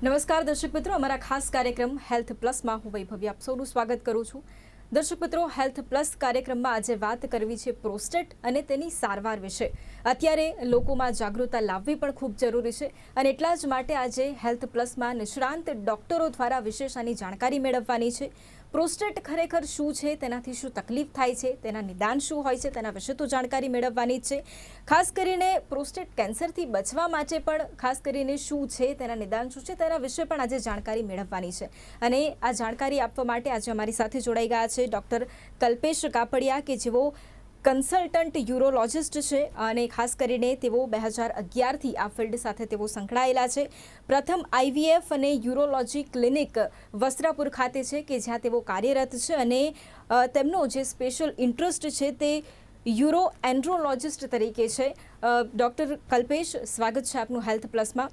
નમસ્કાર દર્શક મિત્રો, અમારા ખાસ કાર્યક્રમ હેલ્થ પ્લસમાં હું વૈભવી આપ સૌનું સ્વાગત કરું છું. દર્શક મિત્રો, હેલ્થ પ્લસ કાર્યક્રમમાં આજે વાત કરવી છે પ્રોસ્ટેટ અને તેની સારવાર વિશે. અત્યારે લોકોમાં જાગૃતતા લાવવી પણ ખૂબ જરૂરી છે અને એટલા જ માટે આજે હેલ્થ પ્લસમાં નિષ્ણાંત ડોક્ટરો દ્વારા વિશેષ આની જાણકારી મેળવવાની છે. પ્રોસ્ટેટ ખરેખર શું છે, તેનાથી શું તકલીફ થાય છે, તેના નિદાન શું હોય છે, તેના વિશે તો જાણકારી મેળવવાની જ છે. ખાસ કરીને પ્રોસ્ટેટ કેન્સરથી બચવા માટે પણ ખાસ કરીને શું છે, તેના નિદાન શું છે, તેના વિશે પણ આજે જાણકારી મેળવવાની છે. અને આ જાણકારી આપવા માટે આજે અમારી સાથે જોડાઈ ગયા છે ડૉક્ટર કલ્પેશ કાપડિયા, કે જેઓ કન્સલ્ટન્ટ યુરોલોજિસ્ટ છે અને ખાસ કરીને તેઓ 2011થી આ ફિલ્ડ સાથે તેઓ સંકળાયેલા છે. પ્રથમ IVF અને યુરોલોજી ક્લિનિક વસ્ત્રાપુર ખાતે છે કે જ્યાં તેઓ કાર્યરત છે અને તેમનો જે સ્પેશિયલ ઇન્ટરેસ્ટ છે તે યુરો એન્ડ્રોલોજિસ્ટ તરીકે છે. ડૉક્ટર કલ્પેશ, સ્વાગત છે આપનું હેલ્થ પ્લસમાં.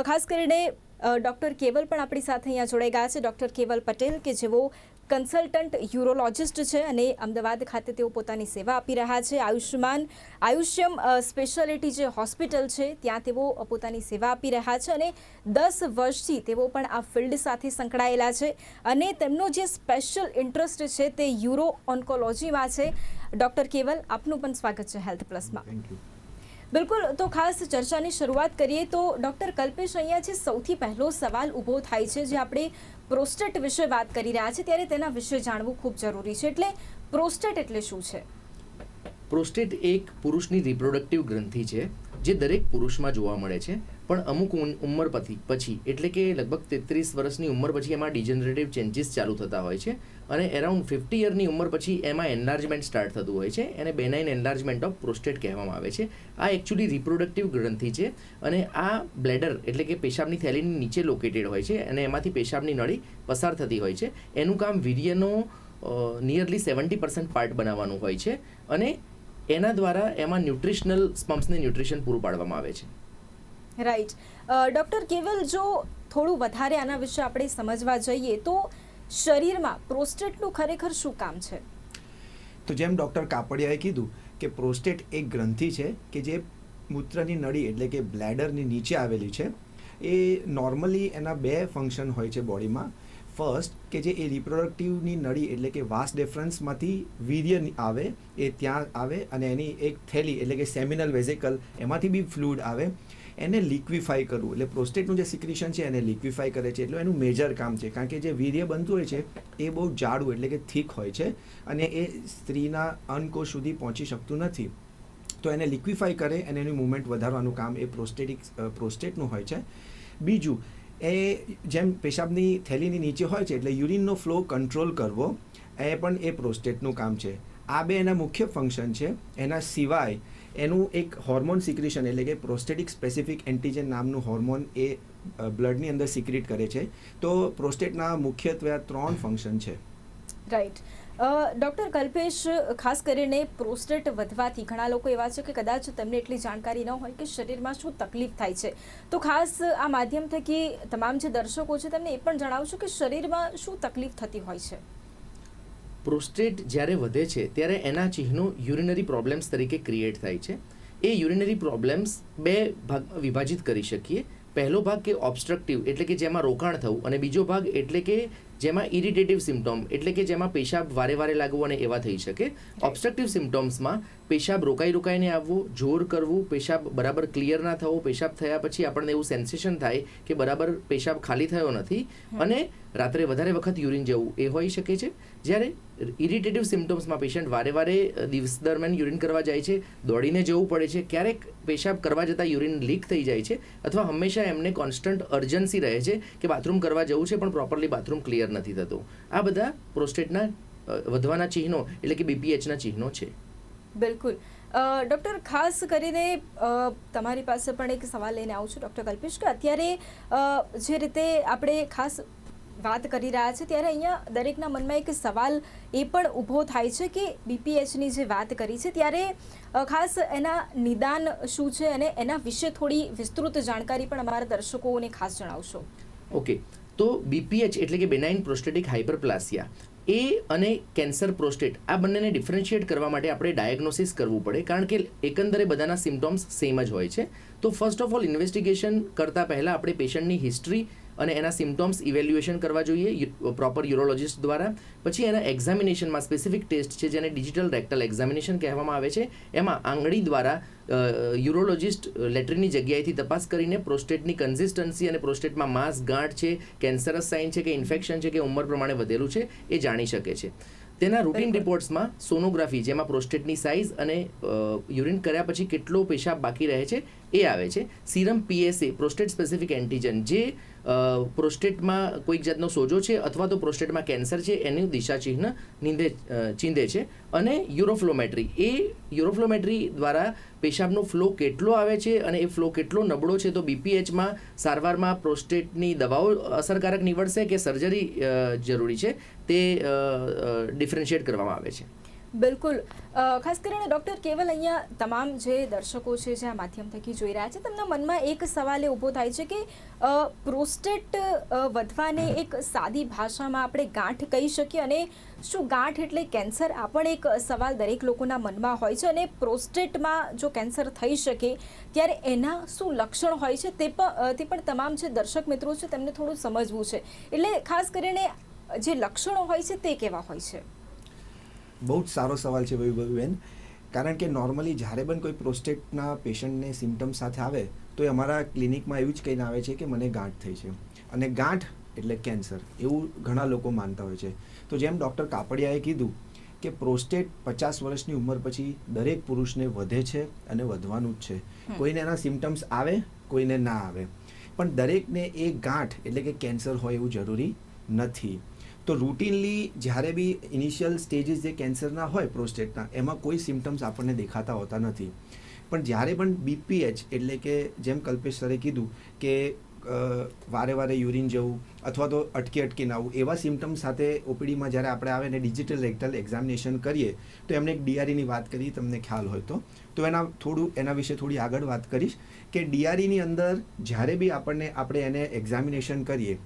ખાસ કરીને ડૉક્ટર કેવલ પણ આપણી સાથે અહીંયા જોડાઈ ગયા છે, ડૉક્ટર કેવલ પટેલ, કે જેઓ કન્સલ્ટન્ટ યુરોલોજિસ્ટ છે અને અમદાવાદ ખાતે તેઓ પોતાની સેવા આપી રહ્યા છે. આયુષ્યમ સ્પેશિયાલિટી જે હોસ્પિટલ છે ત્યાં તેઓ પોતાની સેવા આપી રહ્યા છે અને 10 વર્ષથી તેઓ પણ આ ફિલ્ડ સાથે સંકળાયેલા છે અને તેમનો જે સ્પેશિયલ ઇન્ટરેસ્ટ છે તે યુરો ઓન્કોલોજીમાં છે. ડૉક્ટર કેવલ, આપનું પણ સ્વાગત છે હેલ્થ પ્લસમાં. Thank you. બિલકુલ, તો ખાસ ચર્ચાની શરૂઆત કરીએ તો ડૉક્ટર કલ્પેશ, અહીંયા જે સૌથી પહેલો સવાલ ઊભો થાય છે, જે આપણે પ્રોસ્ટેટ વિશે વાત કરી રહ્યા છીએ ત્યારે તેના વિશે જાણવું ખૂબ જરૂરી છે. એટલે પ્રોસ્ટેટ એટલે શું છે? પ્રોસ્ટેટ એક પુરુષની રિપ્રોડક્ટિવ ગ્રંથિ છે જે દરેક પુરુષમાં જોવા મળે છે, પણ અમુક ઉંમર પછી એટલે કે લગભગ 33 વર્ષની ઉંમર પછી એમાં ડિજનરેટિવ ચેન્જીસ ચાલુ થતા હોય છે અને એરાઉન્ડ 50 યરની ઉંમર પછી એમાં એન્લાર્જમેન્ટ સ્ટાર્ટ થતું હોય છે. એને બેનાઇન એન્લાર્જમેન્ટ ઓફ પ્રોસ્ટેટ કહેવામાં આવે છે. આ એકચ્યુઅલી રિપ્રોડક્ટિવ ગ્રંથિ છે અને આ બ્લેડર એટલે કે પેશાબની થેલીની નીચે લોકેટેડ હોય છે અને એમાંથી પેશાબની નળી પસાર થતી હોય છે. એનું કામ વીર્યનો નિયરલી 70% પાર્ટ બનાવવાનું હોય છે અને એના દ્વારા એમાં ન્યુટ્રિશનલ સ્પમ્પ્સને ન્યુટ્રિશન પૂરું પાડવામાં આવે છે. રાઈટ. ડૉક્ટર કેવલ, જો થોડું વધારે આના વિશે આપણે સમજવા જઈએ તો શરીરમાં પ્રોસ્ટેટનું ખરેખર શું કામ છે? તો જેમ ડૉક્ટર કાપડિયાએ કીધું કે પ્રોસ્ટેટ એક ગ્રંથિ છે કે જે મૂત્રની નળી એટલે કે બ્લેડરની નીચે આવેલી છે. એ નોર્મલી એના 2 ફંક્શન હોય છે બોડીમાં. ફર્સ્ટ, કે જે એ રિપ્રોડક્ટિવની નળી એટલે કે વાસ ડેફરન્સમાંથી વીર્ય આવે એ ત્યાં આવે અને એની એક થેલી એટલે કે સેમિનલ વેઝિકલ એમાંથી બી ફ્લુઇડ આવે, એને લિક્વિફાઈ કરવું. એટલે પ્રોસ્ટેટનું જે સિક્રિશન છે એને લિક્વિફાઈ કરે છે. એટલે એનું મેજર કામ છે, કારણ કે જે વીર્ય બનતું હોય છે એ બહુ જાડું એટલે કે થીક હોય છે અને એ સ્ત્રીના અંગકોશ સુધી પહોંચી શકતું નથી. તો એને લિક્વિફાઈ કરે અને એની મૂવમેન્ટ વધારવાનું કામ એ પ્રોસ્ટેટનું હોય છે. બીજું, એ જેમ પેશાબની થેલીની નીચે હોય છે એટલે યુરિનનો ફ્લો કંટ્રોલ કરવો, એ પણ એ પ્રોસ્ટેટનું કામ છે. આ 2 એના મુખ્ય ફંક્શન છે. એના સિવાય એનું એક હોર્મોન સિક્રેશન એટલે કે પ્રોસ્ટેટિક સ્પેસિફિક એન્ટીજન નામનું હોર્મોન એ બ્લડની અંદર સિક્રેટ કરે છે. તો પ્રોસ્ટેટના મુખ્યત્વે આ 3 ફંક્શન છે. રાઈટ. ડૉક્ટર કલ્પેશ, ખાસ કરીને પ્રોસ્ટેટ વધવાથી ઘણા લોકો એવા છે કે કદાચ તેમને એટલી જાણકારી ન હોય કે શરીરમાં શું તકલીફ થાય છે. તો ખાસ આ માધ્યમ થકી તમામ જે દર્શકો છે તેમને એ પણ જણાવશો કે શરીરમાં શું તકલીફ થતી હોય છે? પ્રોસ્ટેટ જ્યારે વધે છે ત્યારે એના ચિહ્નો યુરિનરી પ્રોબ્લેમ્સ તરીકે ક્રિએટ થાય છે. એ યુરિનરી પ્રોબ્લેમ્સ 2 ભાગમાં વિભાજિત કરી શકીએ. પહેલો ભાગ કે ઓબ્સ્ટ્રક્ટિવ એટલે કે જેમાં રોકાણ થવું, અને બીજો ભાગ એટલે કે જેમાં ઇરિટેટિવ સિમ્ટોમ એટલે કે જેમાં પેશાબ વારે વારે લાગવું અને એવા થઈ શકે. ઓબ્સ્ટ્રક્ટિવ સિમ્ટોમ્સમાં પેશાબ રોકાઈને આવવો, જોર કરવું, પેશાબ બરાબર ક્લિયર ના થવો, પેશાબ થયા પછી આપણને એવું સેન્સેશન થાય કે બરાબર પેશાબ ખાલી થયો નથી અને રાત્રે વધારે વખત યુરિન જવું, એ હોઈ શકે છે. જ્યારે ઇરિટેટિવ સિમ્ટોમ્સમાં પેશન્ટ વારે વારે દિવસ દરમિયાન યુરિન કરવા જાય છે, દોડીને જવું પડે છે, ક્યારેક પેશાબ કરવા જતાં યુરિન લીક થઈ જાય છે, અથવા હંમેશા એમને કોન્સ્ટન્ટ અર્જન્સી રહે છે કે બાથરૂમ કરવા જવું છે પણ પ્રોપરલી બાથરૂમ ક્લિયર નથી થતું. આ બધા પ્રોસ્ટેટના વધવાના ચિહ્નો એટલે કે BPHના ચિહ્નો છે. બિલકુલ. ડૉક્ટર, ખાસ કરીને તમારી પાસે પણ એક સવાલ લઈને આવું છું ડૉક્ટર કલ્પેશ, કે અત્યારે જે રીતે આપણે ખાસ વાત કરી રહ્યા છે ત્યારે અહીંયા દરેકના મનમાં એક સવાલ એ પણ ઊભો થાય છે કે BPHની જે વાત કરી છે ત્યારે ખાસ એના નિદાન શું છે અને એના વિશે થોડી વિસ્તૃત જાણકારી પણ અમારા દર્શકોને ખાસ જણાવશો. ઓકે. તો BPH એટલે કે બેનાઇન પ્રોસ્ટેટિક હાઇપરપ્લાસિયા, એ અને કેન્સર પ્રોસ્ટેટ આ બંનેને ડિફરન્શિએટ કરવા માટે આપણે ડાયગ્નોસિસ કરવું પડે, કારણ કે એકંદરે બધાના સિમ્ટોમ્સ સેમ જ હોય છે. તો ફર્સ્ટ ઓફ ઓલ ઇન્વેસ્ટિગેશન કરતાં પહેલાં આપણે પેશન્ટની હિસ્ટ્રી અને એના સિમ્ટમ્સ ઇવેલ્યુએશન કરવા જોઈએ પ્રોપર યુરોલોજિસ્ટ દ્વારા. પછી એના એક્ઝામિનેશનમાં સ્પેસિફિક ટેસ્ટ છે જેને ડિજિટલ રેક્ટલ એક્ઝામિનેશન કહેવામાં આવે છે. એમાં આંગળી દ્વારા યુરોલોજિસ્ટ લેટ્રિનની જગ્યાએથી તપાસ કરીને પ્રોસ્ટેટની કન્સિસ્ટન્સી અને પ્રોસ્ટેટમાં માંસ, ગાંઠ છે, કેન્સરસ સાઇન છે કે ઇન્ફેક્શન છે કે ઉંમર પ્રમાણે વધેલું છે એ જાણી શકે છે. તેના રૂટીન રિપોર્ટ્સમાં સોનોગ્રાફી, જેમાં પ્રોસ્ટેટની સાઇઝ અને યુરિન કર્યા પછી કેટલો પેશાબ બાકી રહે છે એ આવે છે. Serum PSA, prostate specific antigen, જે પ્રોસ્ટેટમાં કોઈક જાતનો સોજો છે અથવા તો પ્રોસ્ટેટમાં કેન્સર છે એનું દિશાચિહ્ન ચીંધે છે. અને યુરોફ્લોમેટ્રી, એ યુરોફ્લોમેટ્રી દ્વારા પેશાબનો ફ્લો કેટલો આવે છે અને એ ફ્લો કેટલો નબળો છે તો BPHમાં સારવારમાં પ્રોસ્ટેટની દવાઓ અસરકારક નીવડશે કે સર્જરી જરૂરી છે તે ડિફરન્શિએટ કરવામાં આવે છે. બિલકુલ. ખાસ કરીને ડૉક્ટર કેવલ અહીંયા તમામ જે દર્શકો છે જે આ માધ્યમ થકી જોઈ રહ્યા છે તેમના મનમાં એક સવાલ એ ઊભો થાય છે કે પ્રોસ્ટેટ વધવાને એક સાદી ભાષામાં આપણે ગાંઠ કહી શકીએ, અને શું ગાંઠ એટલે કેન્સર? આ પણ એક સવાલ દરેક લોકોના મનમાં હોય છે. અને પ્રોસ્ટેટમાં જો કેન્સર થઈ શકે ત્યારે એના શું લક્ષણ હોય છે તે પણ તમામ જે દર્શક મિત્રો છે તેમને થોડું સમજવું છે. એટલે ખાસ કરીને જે લક્ષણો હોય છે તે કેવા હોય છે? બહુ જ સારો સવાલ છે વૈભવીબેન, કારણ કે નોર્મલી જ્યારે પણ કોઈ પ્રોસ્ટેટના પેશન્ટને સિમ્ટમ્સ સાથે આવે તો એ અમારા ક્લિનિકમાં એવું જ કહીને આવે છે કે મને ગાંઠ થઈ છે, અને ગાંઠ એટલે કેન્સર એવું ઘણા લોકો માનતા હોય છે. તો જેમ ડૉક્ટર કાપડિયાએ કીધું કે પ્રોસ્ટેટ 50 વર્ષની ઉંમર પછી દરેક પુરુષને વધે છે અને વધવાનું જ છે. કોઈને એના સિમ્ટમ્સ આવે, કોઈને ના આવે, પણ દરેકને એ ગાંઠ એટલે કે કેન્સર હોય એવું જરૂરી નથી. તો રૂટીનલી જ્યારે બી ઇનિશિયલ સ્ટેજીસ જે કેન્સરના હોય પ્રોસ્ટેટના, એમાં કોઈ સિમ્ટમ્સ આપણને દેખાતા હોતા નથી. પણ જ્યારે પણ BPH એટલે કે જેમ કલ્પેશ સરે કીધું કે વારે વારે યુરિન જવું અથવા તો અટકીને આવવું, એવા સિમ્ટમ્સ સાથે OPDમાં જ્યારે આપણે આવે ને ડિજિટલ રેક્ટલ એક્ઝામિનેશન કરીએ તો એમને એક DREની વાત કરી, તમને ખ્યાલ હોય તો એના વિશે થોડી આગળ વાત કરીશ કે DREની અંદર જ્યારે બી આપણે એને એક્ઝામિનેશન કરીએ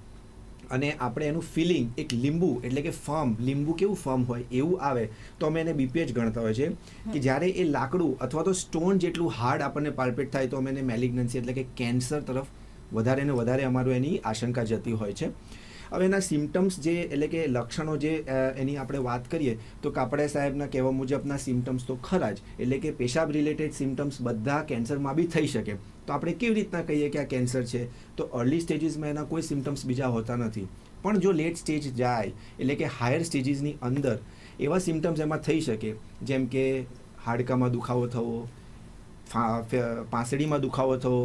અને આપણે એનું ફિલિંગ એક લીંબુ એટલે કે ફર્મ, લીંબુ કેવું ફર્મ હોય એવું આવે તો અમે એને BPH ગણતા હોય છે. કે જ્યારે એ લાકડું અથવા તો સ્ટોન જેટલું હાર્ડ આપણને પાલ્પેટ થાય તો અમે એને મેલિગ્નન્સી એટલે કે કેન્સર તરફ વધારે ને વધારે અમારું એની આશંકા જતી હોય છે. હવે એના સિમ્ટમ્સ એટલે કે લક્ષણો એની આપણે વાત કરીએ તો કાપડિયા સાહેબના કહેવા મુજબના સિમ્ટમ્સ તો ખરા જ, એટલે કે પેશાબ રિલેટેડ સિમ્ટમ્સ બધા કેન્સરમાં બી થઈ શકે. તો આપણે કેવી રીતના કહીએ કે આ કેન્સર છે? તો અર્લી સ્ટેજીસમાં એના કોઈ સિમ્ટમ્સ બીજા હોતા નથી, પણ જો લેટ સ્ટેજ જાય એટલે કે હાયર સ્ટેજીસની અંદર એવા સિમ્ટમ્સ એમાં થઈ શકે, જેમ કે હાડકામાં દુખાવો થવો, પાંસળીમાં દુખાવો થવો,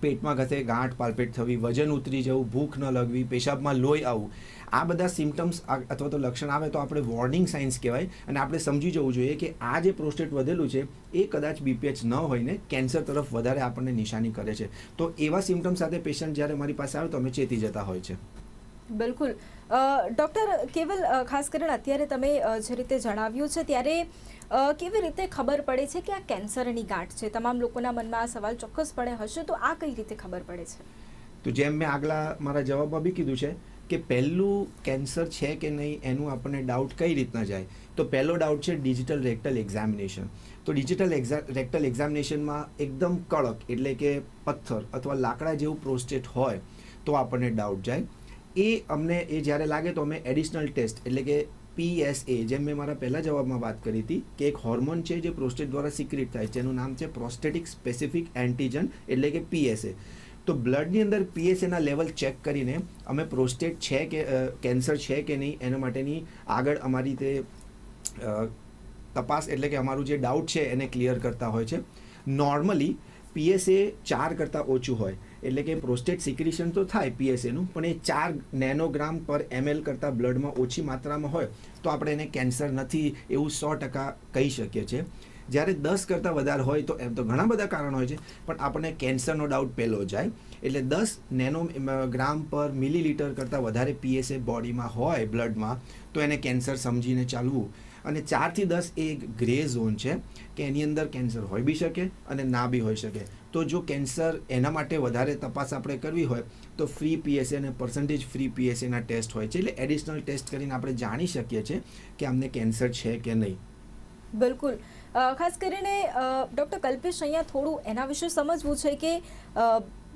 પેટમાં ઘસે ગાંઠ પાલ્પેટ થવી, વજન ઉતરી જવું, ભૂખ ન લાગવી, પેશાબમાં લોહી આવવું, આ બધા સિમ્ટમ્સ અથવા તો લક્ષણ આવે તો આપણે વોર્નિંગ સાઇન્સ કહેવાય. અને આપણે સમજી જવું જોઈએ કે આ જે પ્રોસ્ટેટ વધેલું છે એ કદાચ BPH ન હોય ને કેન્સર તરફ વધારે આપણને નિશાની કરે છે. તો એવા સિમ્ટમ્સ સાથે પેશન્ટ જ્યારે મારી પાસે આવે તો અમે ચેતી જતા હોય છે. બિલકુલ. ડૉક્ટર કેવલ, ખાસ કરીને અત્યારે તમે જે રીતે જણાવ્યું છે ત્યારે કેવી રીતે ખબર પડે છે કે આ કેન્સરની ગાંઠ છે? તમામ લોકોના મનમાં આ સવાલ ચોક્કસપણે હશે, તો આ કઈ રીતે ખબર પડે છે? તો જેમ મેં આગલા મારા જવાબમાં બી કીધું છે કે પહેલું કેન્સર છે કે નહીં એનું આપણને ડાઉટ કઈ રીતના જાય, તો પહેલો ડાઉટ છે ડિજિટલ રેક્ટલ એક્ઝામિનેશન. તો ડિજિટલ રેક્ટલ એક્ઝામિનેશનમાં એકદમ કડક એટલે કે પથ્થર અથવા લાકડા જેવું પ્રોસ્ટેટ હોય તો આપણને ડાઉટ જાય. અમને જ્યારે લાગે તો અમે એડિશનલ ટેસ્ટ એટલે કે PSA, જેમ મેં મારા પહેલા જવાબમાં વાત કરી હતી કે એક હોર્મોન છે જે પ્રોસ્ટેટ દ્વારા સિક્રેટ થાય છે, એનું નામ છે પ્રોસ્ટેટિક સ્પેસિફિક એન્ટીજન એટલે કે PSA. તો બ્લડની અંદર PSAના લેવલ ચેક કરીને અમે પ્રોસ્ટેટ છે કે કેન્સર છે કે નહીં એના માટેની આગળ અમારી તે તપાસ એટલે કે અમારું જે ડાઉટ છે એને ક્લિયર કરતા હોય છે. નોર્મલી PSA 4 કરતાં ઓછું હોય એટલે કે પ્રોસ્ટેટ સિક્રેશન તો થાય PSAનું, પણ એ 4 નેનોગ્રામ પર ml કરતાં બ્લડમાં ઓછી માત્રામાં હોય તો આપણે એને કેન્સર નથી એવું 100% કહી શકીએ છીએ. જ્યારે 10 કરતાં વધારે હોય તો એમ તો ઘણા બધા કારણો હોય છે, પણ આપણને કેન્સરનો ડાઉટ પહેલો જાય. એટલે 10 નેનોગ્રામ પર મિલીલીટર કરતાં વધારે PSA બોડીમાં હોય બ્લડમાં તો એને કેન્સર સમજીને ચાલવું. અને 4 થી 10 એ એક ગ્રે ઝોન છે કે એની અંદર કેન્સર હોઈ બી શકે અને ના બી હોઈ શકે. તો જો કેન્સર એના માટે વધારે તપાસ આપણે કરવી હોય તો ફ્રી PSA અને પર્સન્ટેજ ફ્રી PSAના ટેસ્ટ હોય છે, એટલે એડિશનલ ટેસ્ટ કરીને આપણે જાણી શકીએ છીએ કે અમને કેન્સર છે કે નહીં. બિલકુલ. ખાસ કરીને ડૉક્ટર કલ્પેશ, અહીંયા થોડું એના વિશે સમજવું છે કે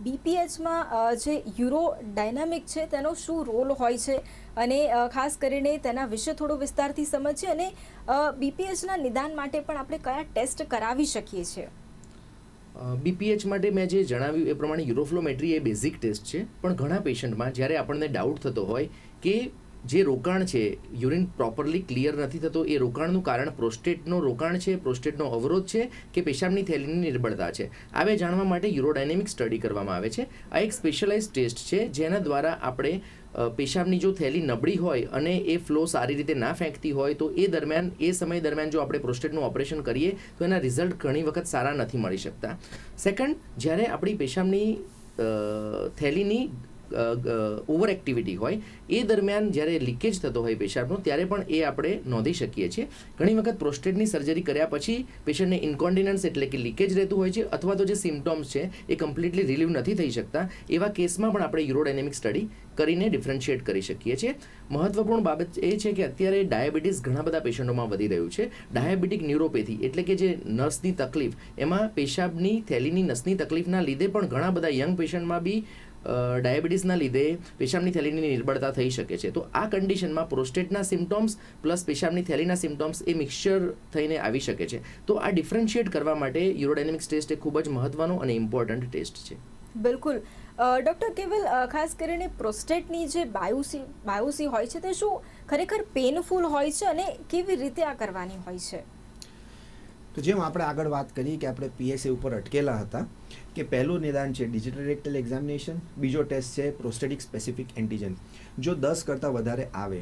બીપીએચમાં જે યુરોડાયનામિક છે તેનો શું રોલ હોય છે અને ખાસ કરીને તેના વિશે થોડો વિસ્તારથી સમજીએ અને બીપીએચના નિદાન માટે પણ આપણે કયા ટેસ્ટ કરાવી શકીએ છીએ. બીપીએચ માટે મેં જે જણાવ્યું એ પ્રમાણે યુરોફ્લોમેટ્રી એ બેઝિક ટેસ્ટ છે, પણ ઘણા પેશન્ટમાં જ્યારે આપણને ડાઉટ થતો હોય કે જે રોકાણ છે યુરિન પ્રોપરલી ક્લિયર નથી થતો, એ રોકાણનું કારણ પ્રોસ્ટેટનો રોકાણ છે, પ્રોસ્ટેટનો અવરોધ છે કે પેશાબની થેલીની નિર્બળતા છે, આ બે જાણવા માટે યુરોડાયનેમિક સ્ટડી કરવામાં આવે છે. આ એક સ્પેશિયલાઇઝ ટેસ્ટ છે જેના દ્વારા આપણે પેશાબની જો થેલી નબળી હોય અને એ ફ્લો સારી રીતે ના ફેંકતી હોય તો એ સમય દરમિયાન જો આપણે પ્રોસ્ટેટનું ઓપરેશન કરીએ તો એના રિઝલ્ટ ઘણી વખત સારા નથી મળી શકતા. સેકન્ડ, જ્યારે આપણી પેશાબની થેલીની ઓવર એક્ટિવિટી હોય એ દરમિયાન જ્યારે લીકેજ થતો હોય પેશાબનો ત્યારે પણ એ આપણે નોંધી શકીએ છીએ. ઘણી વખત પ્રોસ્ટેટની સર્જરી કર્યા પછી પેશન્ટને ઇન્કોન્ટિનન્સ એટલે કે લીકેજ રહેતું હોય છે અથવા તો જે સિમ્ટોમ્સ છે એ કમ્પ્લીટલી રિલીવ નથી થઈ શકતા. એવા કેસમાં પણ આપણે યુરોડાયનેમિક સ્ટડી કરીને ડિફરન્શિએટ કરી શકીએ છીએ. મહત્વપૂર્ણ બાબત એ છે કે અત્યારે ડાયાબિટીસ ઘણા બધા પેશન્ટોમાં વધી રહ્યું છે. ડાયાબિટીક ન્યુરોપેથી એટલે કે જે નસની તકલીફ, એમાં પેશાબની થેલીની નસની તકલીફના લીધે પણ ઘણા બધા યંગ પેશન્ટમાં બી ડાયાબિટીસના લીધે પેશાબની થેલીની નિર્બળતા થઈ શકે છે. તો આ કન્ડિશનમાં પ્રોસ્ટેટના સિમ્ટોમ્સ પ્લસ પેશાબની થેલીના સિમ્ટોમ્સ એ મિક્સચર થઈને આવી શકે છે. તો આ ડિફરન્શિએટ કરવા માટે યુરોડાયનેમિક્સ ટેસ્ટ એ ખૂબ જ મહત્વનો અને ઇમ્પોર્ટન્ટ ટેસ્ટ છે. બિલકુલ. ડૉક્ટર કેવલ, ખાસ કરીને પ્રોસ્ટેટની જે બાયોસી હોય છે તે શું ખરેખર પેનફુલ હોય છે અને કેવી રીતે આ કરવાની હોય છે? તો જેમ આપણે આગળ વાત કરી કે આપણે પીએસએ ઉપર અટકેલા હતા કે પહેલું નિદાન છે ડિજિટલ રેક્ટલ એક્ઝામિનેશન, બીજો ટેસ્ટ છે પ્રોસ્ટેટિક સ્પેસિફિક એન્ટીજન. જો 10 કરતાં વધારે આવે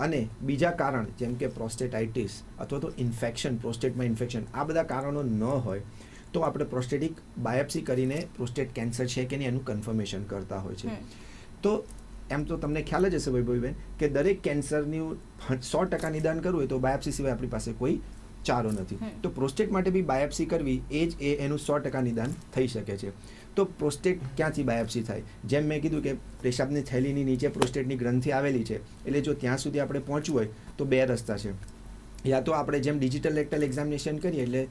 અને બીજા કારણ જેમ કે પ્રોસ્ટેટાઇટિસ અથવા તો ઇન્ફેક્શન, પ્રોસ્ટેટમાં ઇન્ફેક્શન, આ બધા કારણો ન હોય તો આપણે પ્રોસ્ટેટિક બાયોપ્સી કરીને પ્રોસ્ટેટ કેન્સર છે કે નહીં એનું કન્ફર્મેશન કરતા હોય છે. તો એમ તો તમને ખ્યાલ જ હશે વૈભવીબેન કે દરેક કેન્સરનું 100% નિદાન કરવું હોય તો બાયોપ્સી સિવાય આપણી પાસે કોઈ ચારો નથી. તો પ્રોસ્ટેટ માટે બી બાયોપ્સી કરવી એનું 100% નિદાન થઈ શકે છે. તો પ્રોસ્ટેટ ક્યાંથી બાયોપ્સી થાય? જેમ મેં કીધું કે પેશાબની થેલીની નીચે પ્રોસ્ટેટની ગ્રંથિ આવેલી છે, એટલે જો ત્યાં સુધી આપણે પહોંચવું હોય તો બે રસ્તા છે. યા તો આપણે જેમ ડિજિટલ રેક્ટલ એક્ઝામિનેશન કરીએ એટલે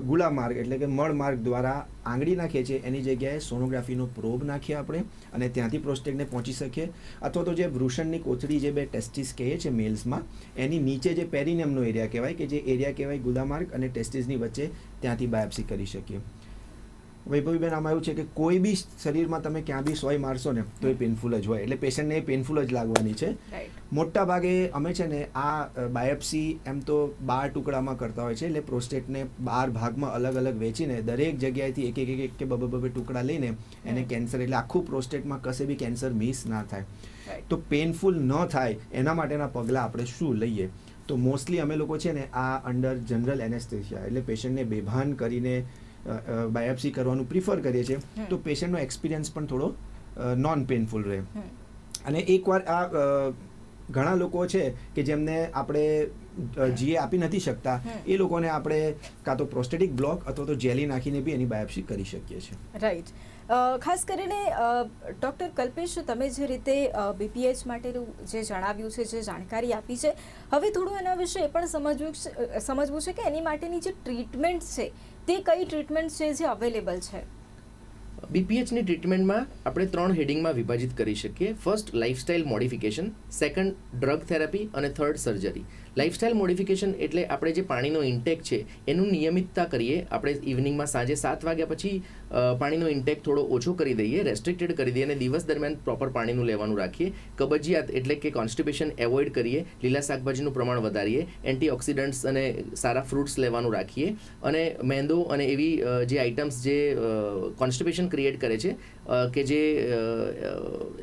ગુલા માર્ગ એટલે કે મળ માર્ગ દ્વારા આંગળી નાખીએ છીએ, એની જગ્યાએ સોનોગ્રાફીનો પ્રોબ નાખીએ આપણે અને ત્યાંથી પ્રોસ્ટેટને પહોંચી શકીએ. અથવા તો જે વૃષણની કોથળી જે બે ટેસ્ટિસ કહીએ છીએ મેલ્સમાં, એની નીચે જે પેરિનિયમનો એરિયા કહેવાય કે જે એરિયા કહેવાય ગુદામાર્ગ અને ટેસ્ટિસની વચ્ચે, ત્યાંથી બાયોપ્સી કરી શકીએ. વૈભવીબેન, આમાં એવું છે કે કોઈ બી શરીરમાં તમે ક્યાં બી સોય મારશો ને તો એ પેનફુલ જ હોય, એટલે પેશન્ટને એ પેનફુલ જ લાગવાની છે. મોટા ભાગે અમે છે ને આ બાયોપ્સી એમ તો 12 ટુકડામાં કરતા હોય છે, એટલે પ્રોસ્ટેટને 12 ભાગમાં અલગ અલગ વેચીને દરેક જગ્યાએથી એક કે બબે ટુકડા લઈને એને કેન્સર, એટલે આખું પ્રોસ્ટેટમાં કશે બી કેન્સર મિસ ના થાય. તો પેનફુલ ન થાય એના માટેના પગલાં આપણે શું લઈએ? તો મોસ્ટલી અમે લોકો છે ને આ અંડર જનરલ એનેસ્થેસિયા એટલે પેશન્ટને બેભાન કરીને બાયોપ્સી કરવાનું પ્રિફર કરીએ છીએ. તો પેશન્ટનો એક્સપિરિયન્સ પણ થોડો નોન પેનફુલ રહે. અને એકવાર આ ઘણા લોકો છે કે જેમને આપણે જીએ આપી નથી શકતા, એ લોકોને આપણે કાં તો પ્રોસ્ટેટિક બ્લોક અથવા તો જેલી નાખીને બી એની બાયોપ્સી કરી શકીએ છીએ. રાઈટ. ખાસ કરીને ડૉક્ટર કલ્પેશ, તમે જે રીતે બીપીએચ માટેનું જે જણાવ્યું છે, જે જાણકારી આપી છે, હવે થોડું એના વિશે એ પણ સમજવું છે કે એની માટેની જે ટ્રીટમેન્ટ છે તે કઈ ટ્રીટમેન્ટ છે જે અવેલેબલ છે? બીપીએચની ટ્રીટમેન્ટમાં આપણે 3 હેડિંગમાં વિભાજિત કરી શકીએ. First, lifestyle modification, second, drug therapy અને થર્ડ, સર્જરી. લાઇફસ્ટાઇલ મોડિફિકેશન એટલે આપણે જે પાણીનો ઇન્ટેક છે એનું નિયમિતતા કરીએ. આપણે ઇવનિંગમાં સાંજે 7 વાગ્યા પછી પાણીનો ઇન્ટેક થોડો ઓછો કરી દઈએ, રેસ્ટ્રિક્ટેડ કરી દઈએ અને દિવસ દરમિયાન પ્રોપર પાણીનું લેવાનું રાખીએ. કબજિયાત એટલે કે કોન્સ્ટિપેશન એવોઇડ કરીએ, લીલા શાકભાજીનું પ્રમાણ વધારીએ, એન્ટીઓક્સિડન્ટ્સ અને સારા ફ્રૂટ્સ લેવાનું રાખીએ અને મેંદો અને એવી જે આઇટમ્સ જે કોન્સ્ટિપેશન ક્રિએટ કરે છે કે જે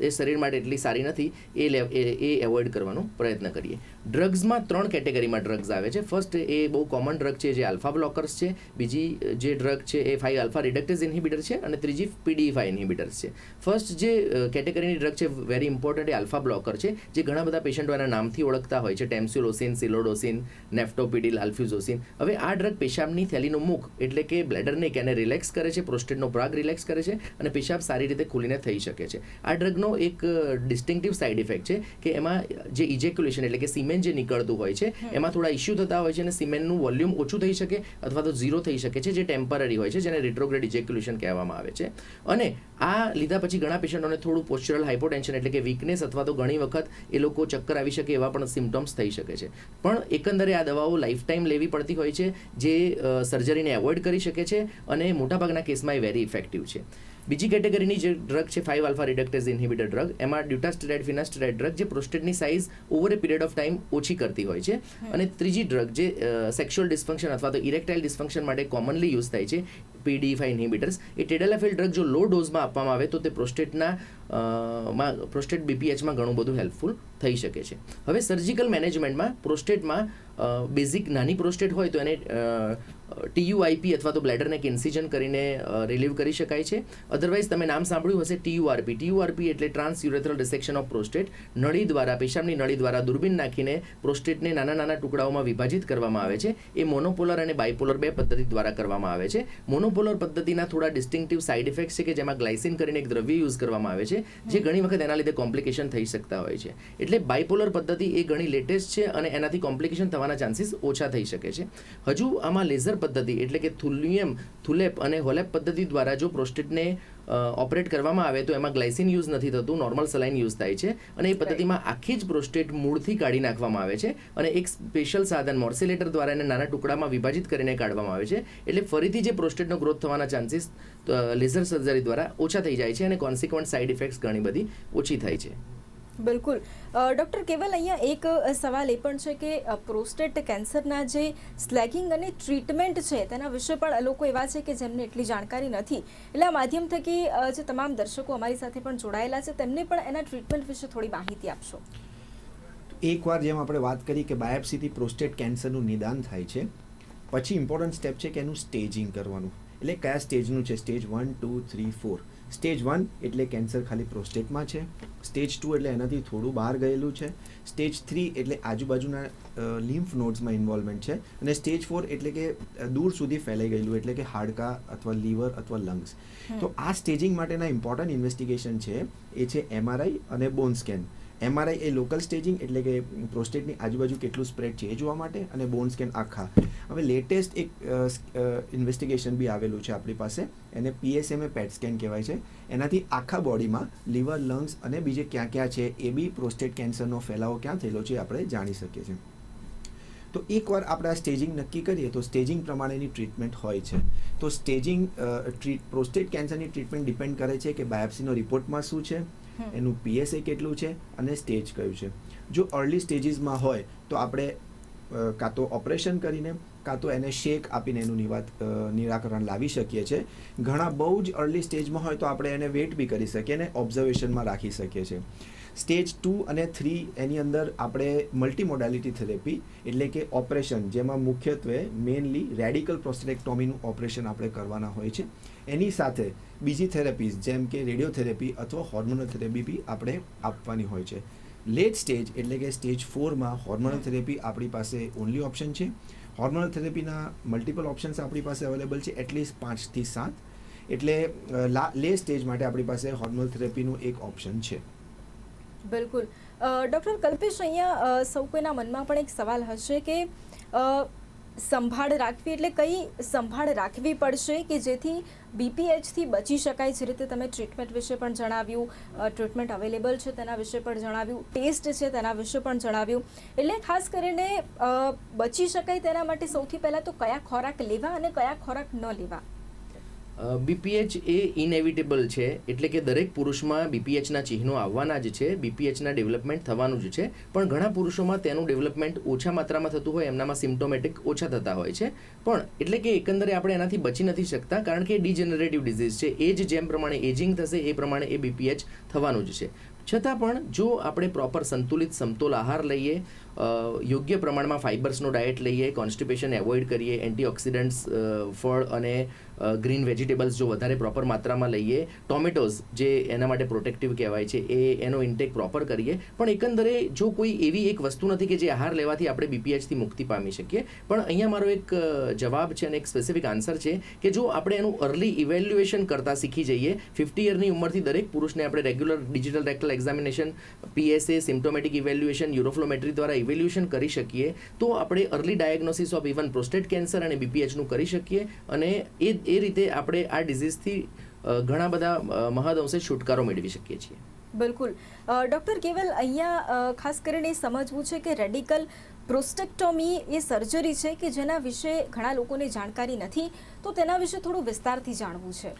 એ શરીર માટે એટલી સારી નથી એ એવોઇડ કરવાનો પ્રયત્ન કરીએ. ડ્રગ્સમાં 3 કેટેગરીમાં ડ્રગ્સ આવે છે. ફર્સ્ટ એ બહુ કોમન ડ્રગ છે જે આલ્ફા બ્લોકર્સ છે, બીજી જે ડ્રગ છે એ 5 આલ્ફા રિડક્ટેઝ ઇન્હિબિટર છે અને ત્રીજી PDE5 ઇન્હિબિટર્સ છે. ફર્સ્ટ જે કેટેગરીની ડ્રગ છે વેરી ઇમ્પોર્ટન્ટ એ આલ્ફા બ્લોકર છે, જે ઘણા બધા પેશન્ટો એના નામથી ઓળખતા હોય છે, ટેમ્સ્યુલોસિન, સિલોડોસિન, નેફ્ટોપિડિલ, આલ્ફ્યુઝોસિન. હવે આ ડ્રગ પેશાબની થેલીનું મુખ એટલે કે બ્લેડરને એને રિલેક્સ કરે છે, પ્રોસ્ટેટનો ભાગ રિલેક્સ કરે છે અને પેશાબ સારી રીતે ખુલીને થઈ શકે છે. આ ડ્રગનો એક ડિસ્ટિંક્ટિવ સાઇડ ઇફેક્ટ છે કે એમાં જે ઇજેક્યુલેશન એટલે કે સિમેન્ટ જે નીકળતું હોય છે એમાં થોડા ઇસ્યુ થતા હોય છે અને સિમેન્ટનું વોલ્યુમ ઓછું થઈ શકે અથવા તો ઝીરો થઈ શકે છે, જે ટેમ્પરરી હોય છે, જેને રિટ્રોગ્રેડ ઇજેક્યુલેશન કહેવામાં આવે છે. અને આ લીધા પછી ઘણા પેશન્ટોને થોડું પોસ્ચરલ હાઇપોટેન્શન એટલે કે વીકનેસ અથવા તો ઘણી વખત એ લોકો ચક્કર આવી શકે એવા પણ સિમ્ટમ્સ થઈ શકે છે. પણ એકંદરે આ દવાઓ લાઈફ ટાઈમ લેવી પડતી હોય છે, જે સર્જરીને એવોઇડ કરી શકે છે અને મોટાભાગના કેસમાં એ વેરી ઇફેક્ટિવ છે. બીજી કેટેગરીની જે ડ્રગ છે 5 આલ્ફા રિડક્ટેઝ ઇન્હિબિટર ડ્રગ, એમાં ડ્યુટાસ્ટેરાઇડ ફિનાસ્ટેરાઇડ ડ્રગ જે પ્રોસ્ટેટની size over a period of time ઓછી કરતી હોય છે. અને ત્રીજી ડ્રગ જે સેક્સ્યુઅલ ડિસ્ફંક્શન અથવા તો ઇરેક્ટાઇલ ડિસ્ફંક્શન માટે કોમનલી યુઝ થાય છે, PDE5 ઇન્હિબિટર્સ, એ ટેડેલાફિલ ડ્રગ જો લો ડોઝમાં આપવામાં આવે તો તે પ્રોસ્ટેટ BPHમાં ઘણું બધું હેલ્પફુલ થઈ શકે છે. હવે સર્જિકલ મેનેજમેન્ટમાં પ્રોસ્ટેટમાં બેઝિક નાની પ્રોસ્ટેટ હોય તો એને TUIP અથવા તો બ્લેડર નેક ઇન્સિઝન કરીને રિલીવ કરી શકાય છે. અધરવાઇઝ તમે નામ સાંભળ્યું હશે TURP એટલે trans urethral dissection of prostate. નળી દ્વારા, પેશાબની નળી દ્વારા દૂરબીન નાખીને પ્રોસ્ટેટને નાના નાના ટુકડાઓમાં વિભાજિત કરવામાં આવે છે. એ મોનોપોલર અને બાયપોલર બે પદ્ધતિ દ્વારા કરવામાં આવે છે. મોનોપોલર પદ્ધતિના થોડા ડિસ્ટિંક્ટિવ સાઇડ ઇફેક્ટ્સ છે કે જેમાં ગ્લાયસિન કરીને એક દ્રવ્ય યુઝ કરવામાં આવે છે, જે ઘણી વખત એના લીધે કોમ્પ્લિકેશન થઈ શકતા હોય છે. એટલે બાયપોલર પદ્ધતિ એ ઘણી લેટેસ્ટ છે અને એનાથી કોમ્પ્લિકેશન થવાના ચાન્સીસ ઓછા થઈ શકે છે. હજુ આમાં લેઝર પદ્ધતિ એટલે કે થુલેપ અને હોલેપ પદ્ધતિ દ્વારા જો પ્રોસ્ટેટને ઓપરેટ કરવામાં આવે તો એમાં ગ્લાયસિન યુઝ નથી થતું, નોર્મલ સલાઇન યુઝ થાય છે અને એ પદ્ધતિમાં આખી જ પ્રોસ્ટેટ મૂળથી કાઢી નાખવામાં આવે છે અને એક સ્પેશિયલ સાધન મોર્સેલેટર દ્વારા એને નાના ટુકડામાં વિભાજિત કરીને કાઢવામાં આવે છે. એટલે ફરીથી જે પ્રોસ્ટેટનો ગ્રોથ થવાના ચાન્સીસ લેઝર સર્જરી દ્વારા ઓછા થઈ જાય છે અને કોન્સિક્વન્ટ સાઇડ ઇફેક્ટ્સ ઘણી બધી ઓછી થાય છે. બિલકુલ. ડૉક્ટર કેવલ અહીંયા એક સવાલ એ પણ છે કે પ્રોસ્ટેટ કેન્સરના જે સ્લેગિંગ અને ટ્રીટમેન્ટ છે તેના વિશે પણ લોકો એવા છે કે જેમને એટલી જાણકારી નથી, એટલે આ માધ્યમ થકી જે તમામ દર્શકો અમારી સાથે પણ જોડાયેલા છે તેમને પણ એના ટ્રીટમેન્ટ વિશે થોડી માહિતી આપશો. એકવાર જેમ આપણે વાત કરી કે બાયોપ્સીથી પ્રોસ્ટેટ કેન્સરનું નિદાન થાય છે, પછી ઇમ્પોર્ટન્ટ સ્ટેપ છે કે એનું સ્ટેજિંગ કરવાનું. એટલે કયા સ્ટેજનું છે, સ્ટેજ 1, 2, 3, 4. સ્ટેજ 1 એટલે કેન્સર ખાલી પ્રોસ્ટેટમાં છે, સ્ટેજ 2 એટલે એનાથી થોડું બહાર ગયેલું છે, સ્ટેજ 3 એટલે આજુબાજુના લિમ્ફ નોડ્સમાં ઇન્વોલ્વમેન્ટ છે, અને સ્ટેજ 4 એટલે કે દૂર સુધી ફેલાઈ ગયેલું એટલે કે હાડકા અથવા લીવર અથવા લંગ્સ. તો આ સ્ટેજિંગ માટેના ઇમ્પોર્ટન્ટ ઇન્વેસ્ટિગેશન છે એ છે MRI અને બોન સ્કેન. MRI એ લોકલ સ્ટેજિંગ એટલે કે પ્રોસ્ટેટની આજુબાજુ કેટલું સ્પ્રેડ છે એ જોવા માટે, અને બોન સ્કેન આખા. હવે લેટેસ્ટ એક ઇન્વેસ્ટિગેશન બી આવેલું છે આપણી પાસે, એને PSMA પેટ સ્કેન કહેવાય છે. એનાથી આખા બોડીમાં લીવર, લંગ્સ અને બીજે ક્યાં ક્યાં છે એ બી પ્રોસ્ટેટ કેન્સરનો ફેલાવો ક્યાં થયેલો છે આપણે જાણી શકીએ છીએ. તો એકવાર આપણે આ સ્ટેજિંગ નક્કી કરીએ તો સ્ટેજિંગ પ્રમાણેની ટ્રીટમેન્ટ હોય છે. તો સ્ટેજિંગ પ્રોસ્ટેટ કેન્સરની ટ્રીટમેન્ટ ડિપેન્ડ કરે છે કે બાયોપ્સીનો રિપોર્ટમાં શું છે, એનું PSA કેટલું છે અને સ્ટેજ કયું છે. જો અર્લી સ્ટેજીસમાં હોય તો આપણે કાં તો ઓપરેશન કરીને કાં તો એને શેક આપીને એનું નિરાકરણ લાવી શકીએ છીએ. ઘણા બહુ જ અર્લી સ્ટેજમાં હોય તો આપણે એને વેઇટ બી કરી શકીએ અને ઓબ્ઝર્વેશનમાં રાખી શકીએ છીએ. સ્ટેજ 2 અને 3 એની અંદર આપણે મલ્ટીમોડાલિટી થેરેપી એટલે કે ઓપરેશન, જેમાં મુખ્યત્વે મેઇનલી રેડિકલ પ્રોસ્ટેટેક્ટોમીનું ઓપરેશન આપણે કરવાના હોય છે. એની સાથે બીજી થેરેપીઝ જેમ કે રેડિયોથેરેપી અથવા હોર્મોનલ થેરેપી બી આપણે આપવાની હોય છે. લેટ સ્ટેજ એટલે કે સ્ટેજ 4માં હોર્મોનલ થેરેપી આપણી પાસે ઓનલી ઓપ્શન છે. હોર્મોનલ થેરેપીના મલ્ટિપલ ઓપ્શન્સ આપણી પાસે અવેલેબલ છે, એટલીસ્ટ 5 થી 7. એટલે લે સ્ટેજ માટે આપણી પાસે હોર્મોનલ થેરેપીનું એક ઓપ્શન છે. બિલકુલ. ડૉક્ટર કલ્પેશ, અહીંયા સૌ કોઈના મનમાં પણ એક સવાલ હશે કે સંભાળ રાખવી એટલે કઈ સંભાળ રાખવી પડશે કે જેથી BPHથી બચી શકાય? જે રીતે તમે ટ્રીટમેન્ટ વિશે પણ જણાવ્યું, ટ્રીટમેન્ટ અવેલેબલ છે તેના વિશે પણ જણાવ્યું, ટેસ્ટ છે તેના વિશે પણ જણાવ્યું, એટલે ખાસ કરીને બચી શકાય તેના માટે સૌથી પહેલાં તો કયા ખોરાક લેવા અને કયા ખોરાક ન લેવા? BPH એ ઇનએવિટેબલ છે, એટલે કે દરેક પુરુષમાં BPHના ચિહ્નો આવવાના જ છે, BPHના ડેવલપમેન્ટ થવાનું જ છે. પણ ઘણા પુરુષોમાં તેનું ડેવલપમેન્ટ ઓછા માત્રામાં થતું હોય, એમનામાં સિમ્પ્ટોમેટિક ઓછા થતા હોય છે. પણ એટલે કે એકંદરે આપણે એનાથી બચી નથી શકતા, કારણ કે ડિજનરેટિવ ડિઝીઝ છે. એજ જેમ પ્રમાણે એજિંગ થશે એ પ્રમાણે એ BPH થવાનું જ છે. છતાં પણ જો આપણે પ્રોપર સંતુલિત સમતોલ આહાર લઈએ, યોગ્ય પ્રમાણમાં ફાઇબર્સનો ડાયટ લઈએ, કોન્સ્ટિપેશન એવોઇડ કરીએ, એન્ટીઓક્સિડન્ટ્સ, ફળ અને ગ્રીન વેજીટેબલ્સ જો વધારે પ્રોપર માત્રામાં લઈએ, ટોમેટોઝ જે એના માટે પ્રોટેક્ટિવ કહેવાય છે એનો ઇન્ટેક પ્રોપર કરીએ. પણ એકંદરે જો કોઈ એવી એક વસ્તુ નથી કે જે આહાર લેવાથી આપણે બીપીએચથી મુક્તિ પામી શકીએ. પણ અહીંયા મારો એક જવાબ છે અને એક સ્પેસિફિક આન્સર છે કે જો આપણે એનું અર્લી ઇવેલ્યુએશન કરતાં શીખી જઈએ, 50 યરની ઉંમરથી દરેક પુરુષને આપણે regular digital rectal examination, PSA, symptomatic evaluation, uroflowmetry દ્વારા ઇવેલ્યુએશન કરી શકીએ તો આપણે early diagnosis of even prostate cancer અને બીપીએચનું કરી શકીએ અને એ રીતે આપણે આ ડિઝીઝથી ઘણા બધા મહદઅંશે છુટકારો મેળવી શકીએ છીએ. બિલકુલ. ડૉક્ટર કેવલ અહીંયા ખાસ કરીને સમજવું છે કે રેડિકલ પ્રોસ્ટેક્ટોમી એ સર્જરી છે કે જેના વિશે ઘણા લોકોને જાણકારી નથી, તો તેના વિશે થોડું વિસ્તારથી જાણવું છે.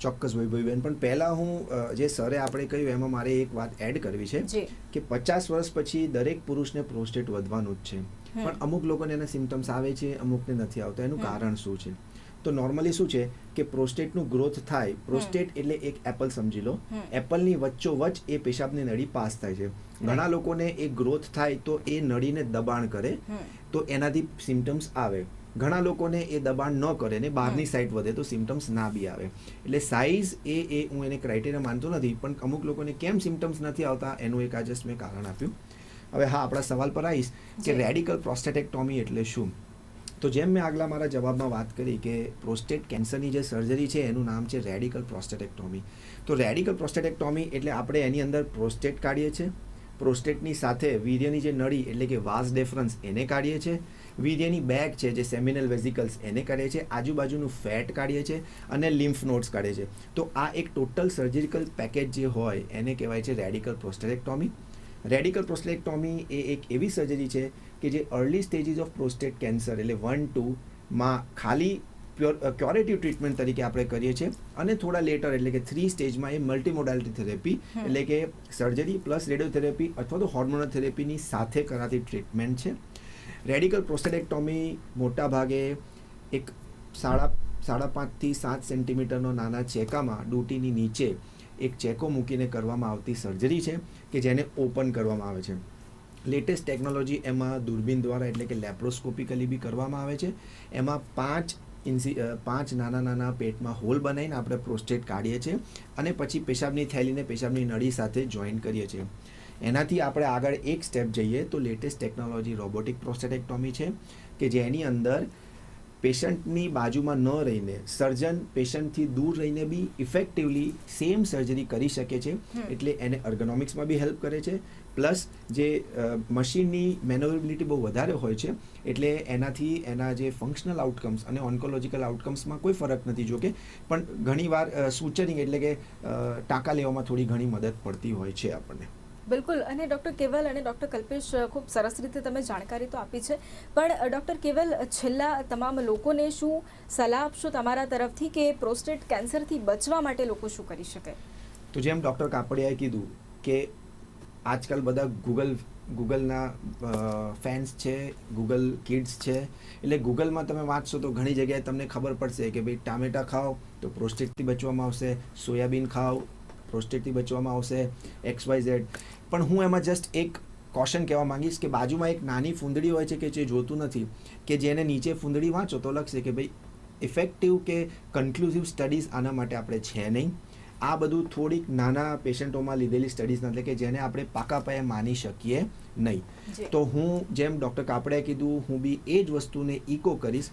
ચોક્કસ વૈભવીબેન, પણ પહેલાં હું જે સરે આપણે કહ્યું એમાં મારે એક વાત એડ કરવી છે કે 50 વર્ષ પછી દરેક પુરુષને પ્રોસ્ટેટ વધવાનું જ છે, પણ અમુક લોકોને એના સિમ્ટમ્સ આવે છે, અમુકને નથી આવતા. એનું કારણ શું છે? તો નોર્મલી શું છે કે પ્રોસ્ટેટનું ગ્રોથ થાય. પ્રોસ્ટેટ એટલે એક એપલ સમજી લો, એપલની વચ્ચોવચ્ચ એ પેશાબની નળી પાસ થાય છે. ઘણા લોકોને એ ગ્રોથ થાય તો એ નળીને દબાણ કરે તો એનાથી સિમ્ટમ્સ આવે. ઘણા લોકોને એ દબાણ ન કરે ને બહારની સાઈડ વધે તો સિમ્ટમ્સ ના બી આવે. એટલે સાઇઝ એ હું એને ક્રાઇટેરિયા માનતો નથી, પણ અમુક લોકોને કેમ સિમ્ટમ્સ નથી આવતા એનું એક આ જસ્ટ મેં કારણ આપ્યું. હવે હા, આપણા સવાલ પર આવીશ કે રેડિકલ પ્રોસ્ટેટેક્ટોમી એટલે શું. તો જેમ મેં આગલા મારા જવાબમાં વાત કરી કે પ્રોસ્ટેટ કેન્સરની જે સર્જરી છે એનું નામ છે રેડિકલ પ્રોસ્ટેટેક્ટોમી. તો રેડિકલ પ્રોસ્ટેટેક્ટોમી એટલે આપણે એની અંદર પ્રોસ્ટેટ કાઢીએ છીએ, પ્રોસ્ટેટની સાથે વીર્યની જે નળી એટલે કે વાસ ડેફરન્સ એને કાઢીએ છીએ, વીર્યની બેગ છે જે સેમિનલ વેઝિકલ્સ એને કાઢીએ છીએ, આજુબાજુનું ફેટ કાઢીએ છીએ અને લિમ્ફ નોડ્સ કાઢીએ છીએ. તો આ એક ટોટલ સર્જિકલ પેકેજ જે હોય એને કહેવાય છે રેડિકલ પ્રોસ્ટેટેક્ટોમી. રેડિકલ પ્રોસ્ટેટેક્ટોમી એ એક એવી સર્જરી છે કે જે early stages of prostate cancer એટલે 1-2માં ખાલી ક્યોરેટિવ ટ્રીટમેન્ટ તરીકે આપણે કરીએ છીએ અને થોડા લેટર એટલે કે 3 સ્ટેજમાં એ મલ્ટીમોડાલિટી થેરેપી એટલે કે સર્જરી પ્લસ રેડિયોથેરેપી અથવા તો હોર્મોનલ થેરેપીની સાથે કરાતી ટ્રીટમેન્ટ છે. રેડિકલ પ્રોસ્ટેટેક્ટોમી મોટા ભાગે એક 5.5 થી 7 સેન્ટીમીટરનો નાના ચેકામાં ડૂટીની નીચે એક ચેકો મૂકીને કરવામાં આવતી સર્જરી છે કે જેને ઓપન કરવામાં આવે છે. લેટેસ્ટ ટેકનોલોજી એમાં દૂરબીન દ્વારા એટલે કે લેપ્રોસ્કોપિકલી બી કરવામાં આવે છે. એમાં 5 નાના પેટમાં હોલ બનાવીને આપણે પ્રોસ્ટેટ કાઢીએ છીએ અને પછી પેશાબની થેલીને પેશાબની નળી સાથે જોઈન કરીએ છીએ. એનાથી આપણે આગળ એક સ્ટેપ જઈએ તો લેટેસ્ટ ટેકનોલોજી રોબોટિક પ્રોસ્ટેટેક્ટોમી છે કે જેની અંદર પેશન્ટની બાજુમાં ન રહીને સર્જન પેશન્ટથી દૂર રહીને બી ઇફેક્ટિવલી સેમ સર્જરી કરી શકે છે. એટલે એને અર્ગોનોમિક્સમાં બી હેલ્પ કરે છે, પ્લસ જે મશીનની મેનોવરેબિલિટી બહુ વધારે હોય છે એટલે એનાથી એના જે ફંક્શનલ આઉટકમ્સ અને ઓન્કોલોજીકલ આઉટકમ્સમાં કોઈ ફરક નથી. જોકે પણ ઘણીવાર સૂચરિંગ એટલે કે ટાંકા લેવામાં થોડી ઘણી મદદ પડતી હોય છે આપણને. બિલકુલ. અને ડૉક્ટર કેવલ અને ડૉક્ટર કલ્પેશ, ખૂબ સરસ રીતે તમે જાણકારી તો આપી છે, પણ ડૉક્ટર કેવલ છેલ્લા તમામ લોકોને શું સલાહ આપશો તમારા તરફથી કે પ્રોસ્ટેટ કેન્સરથી બચવા માટે લોકો શું કરી શકે? તો જેમ ડૉક્ટર કાપડિયાએ કીધું કે આજકાલ બધા ગૂગલના ફેન્સ છે, ગૂગલ કિડ્સ છે, એટલે ગૂગલમાં તમે વાંચશો તો ઘણી જગ્યાએ તમને ખબર પડશે કે ભાઈ ટામેટા ખાઓ તો પ્રોસ્ટેટથી બચવામાં આવશે, સોયાબીન ખાઓ પ્રોસ્ટેટથી બચવામાં આવશે, XYZ. પણ હું એમાં જસ્ટ એક કોશન કહેવા માંગીશ કે બાજુમાં એક નાની ફૂંદડી હોય છે કે જે જોતું નથી, કે જેને નીચે ફૂંદડી વાંચો તો લખશે કે ભાઈ ઇફેક્ટિવ કે કન્ક્લુઝિવ સ્ટડીઝ આના માટે આપણે છે નહીં. આ બધું થોડીક નાના પેશન્ટોમાં લીધેલી સ્ટડીઝ એટલે કે જેને આપણે પાકા પાયે માની શકીએ નહીં. તો હું જેમ ડૉક્ટર કાપડિયાએ કીધું હું બી એ જ વસ્તુને ઇકો કરીશ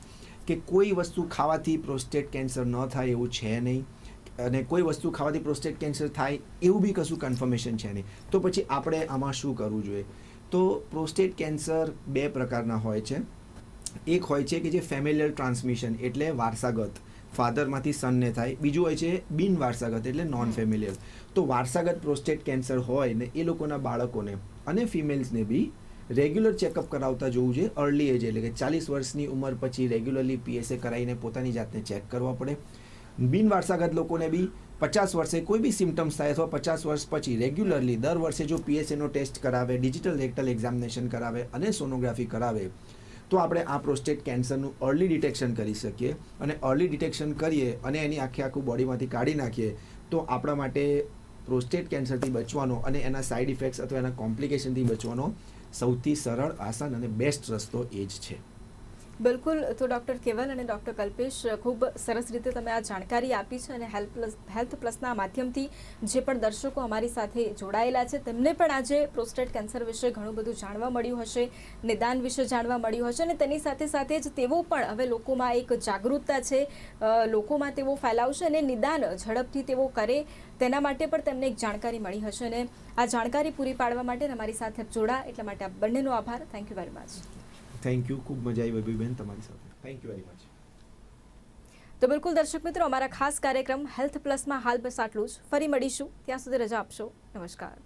કે કોઈ વસ્તુ ખાવાથી પ્રોસ્ટેટ કેન્સર ન થાય એવું છે નહીં, અને કોઈ વસ્તુ ખાવાથી પ્રોસ્ટેટ કેન્સર થાય એવું બી કશું કન્ફર્મેશન છે નહીં. તો પછી આપણે આમાં શું કરવું જોઈએ? તો પ્રોસ્ટેટ કેન્સર 2 પ્રકારના હોય છે. એક હોય છે કે જે ફેમિલિયર ટ્રાન્સમિશન એટલે વારસાગત, ફાધરમાંથી સનને થાય. બીજું હોય છે બિન વારસાગત એટલે નોન ફેમિલિયર. તો વારસાગત પ્રોસ્ટેટ કેન્સર હોય ને એ લોકોના બાળકોને અને ફિમેલ્સને બી રેગ્યુલર ચેકઅપ કરાવતા જોવું જોઈએ. અર્લી એજ એટલે કે 40 વર્ષની ઉંમર પછી રેગ્યુલરલી PSA કરાવીને પોતાની જાતને ચેક કરવા પડે. બિન વારસાગત લોકોને બી 50 વર્ષે કોઈ બી સિમ્ટમ્સ થાય અથવા 50 વર્ષ પછી રેગ્યુલરલી દર વર્ષે જો PSAનો ટેસ્ટ કરાવે, ડિજિટલ રેક્ટલ એક્ઝામિનેશન કરાવે અને સોનોગ્રાફી કરાવે તો આપણે આ પ્રોસ્ટેટ કેન્સરનું અર્લી ડિટેક્શન કરી શકીએ. અને અર્લી ડિટેક્શન કરીએ અને એની આખું બોડીમાંથી કાઢી નાખીએ તો આપણા માટે પ્રોસ્ટેટ કેન્સરથી બચવાનો અને એના સાઇડ ઇફેક્ટ્સ અથવા એના કોમ્પ્લિકેશનથી બચવાનો સૌથી સરળ, આસાન અને બેસ્ટ રસ્તો એ જ છે. બિલકુલ. તો ડૉક્ટર કેવલ અને ડૉક્ટર કલ્પેશ, ખૂબ સરસ રીતે તમે આ જાણકારી આપી છે અને હેલ્થ પ્લસના માધ્યમથી જે પણ દર્શકો અમારી સાથે જોડાયેલા છે તેમને પણ આજે પ્રોસ્ટેટ કેન્સર વિશે ઘણું બધું જાણવા મળ્યું હશે, નિદાન વિશે જાણવા મળ્યું હશે અને તેની સાથે સાથે જ તેઓ પણ હવે લોકોમાં એક જાગૃતતા છે, લોકોમાં તેઓ ફેલાવશે અને નિદાન ઝડપથી તેઓ કરે તેના માટે પણ તેમને એક જાણકારી મળી હશે અને આ જાણકારી પૂરી પાડવા માટે અમારી સાથે જોડા એટલા માટે આ બંનેનો આભાર. Thank you very much. Thank you, ખૂબ મજા આવી વૈભવીબેન તમારી સાથે. Thank you very much. તો બિલકુલ દર્શક મિત્રો, અમારા ખાસ કાર્યક્રમ હેલ્થ પ્લસમાં હાલ બસ આટલું જ. ફરી મળીશું, ત્યાં સુધી રજા આપશો. નમસ્કાર.